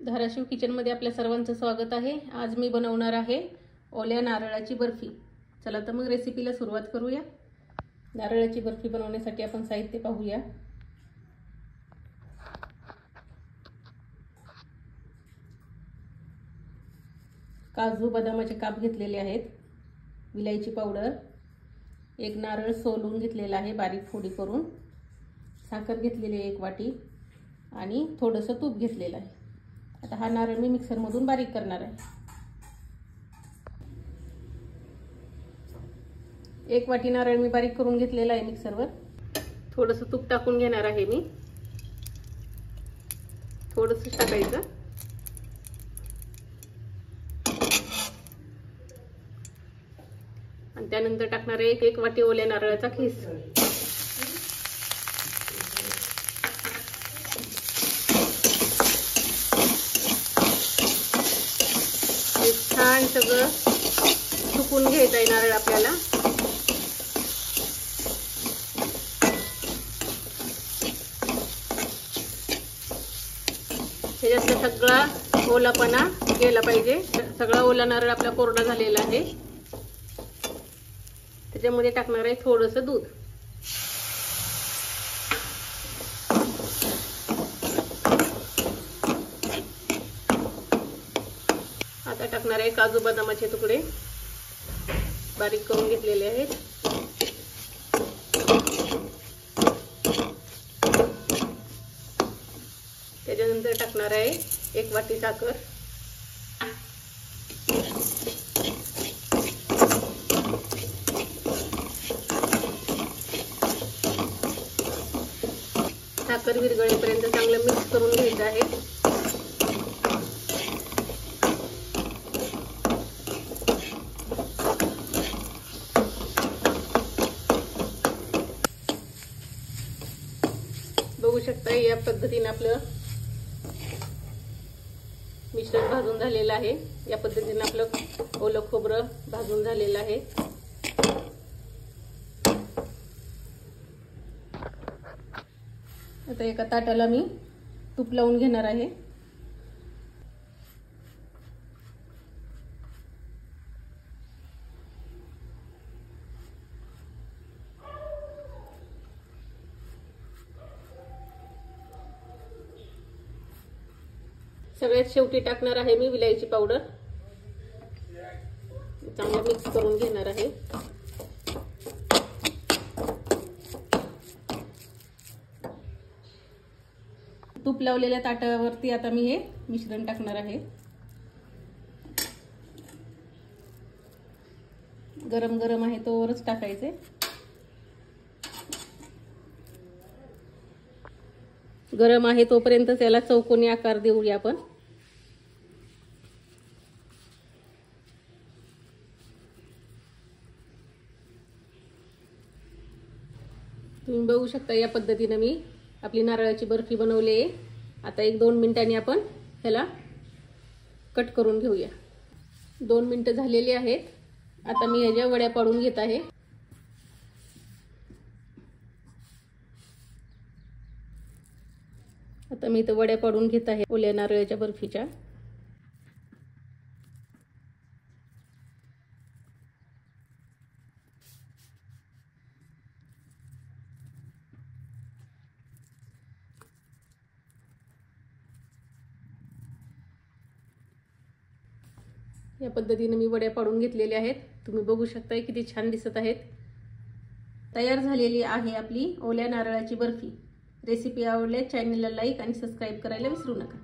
धाराशिव किचनमध्ये आपल्या सर्वांचं स्वागत आहे। आज मी बनवणार आहे ओल्या नारळाची बर्फी। चला तर मग रेसिपीला सुरुवात करूया। नारळाची बर्फी बनवण्यासाठी आपण साहित्य पाहूया। काजू बदामाचे काप घेतलेले आहेत, विलायची पावडर, एक नारळ सोलून घेतलेला आहे बारीक फोडी करून, साखर घेतलेली आहे 1 वाटी आणि थोडंसं तूप घेतलेलं आहे। आता हा नारळ मी मिक्सर मधून बारीक करणार आहे। 1 वाटी नारळ मी बारीक करून घेतलेला आहे मिक्सरवर। थोडंसं तूप टाकून घेणार आहे मी, थोडंसं टाकायचं आणि त्यानंतर टाकणार आहे 1 वाटी ओल्या नारळाचा खीस। छान सगळं सुकून घ्यायचं आहे नारळ आपल्याला। ह्याच्यातला सगळा ओलापणा गेला पाहिजे। सगळा ओला नारळ आपला कोरडा झालेला आहे। त्याच्यामध्ये टाकणार आहे थोडंसं दूध। आता टाकणार आहे काजू बदामाचे तुकडे बारीक करून घेतलेले आहेत। त्याच्यानंतर टाकणार आहे 1 वाटी साखर, साखर विरघळेपर्यंत चांगलं मिक्स करून घ्यायचं आहे। बघू शकता या पद्धतीने आपलं मिश्रण भाजून झालेलं आहे। या पद्धतीने आपलं ओलं खोबरं भाजून झालेलं आहे। आता एका ताटाला मी तूप लावून घेणार आहे। सगळ्यात शेवटी टाकणार आहे मी विलायची पावडर। चांगलं मिक्स करून घेणार आहे। तूप लावलेल्या ताटावरती आता मी हे मिश्रण टाकणार आहे। गरम गरम आहे तोवरच टाकायचे। गरम आहे तोपर्यंत त्याला चौकोनी आकार देऊया आपण। तुम्ही बघू शकता या पद्धतीने मी आपली नारळाची बर्फी बनवली आहे। आता 1-2 मिनिटांनी आपण ह्याला कट करून घेऊया। 2 मिनिटं झालेली आहेत। आता मी ह्याच्या वड्या पाडून घेत आहे। आता मी इथं वड्या पाडून घेत आहे ओल्या नारळाच्या बर्फीच्या। या पद्धतीने मी वड्या पाडून घेतलेल्या आहेत। तुम्ही बघू शकता किती छान दिसत आहेत। तयार झालेली आहे आपली ओल्या नारळाची बर्फी। रेसिपी आवडल्यास चॅनलला लाईक आणि सबस्क्राईब करायला विसरू नका।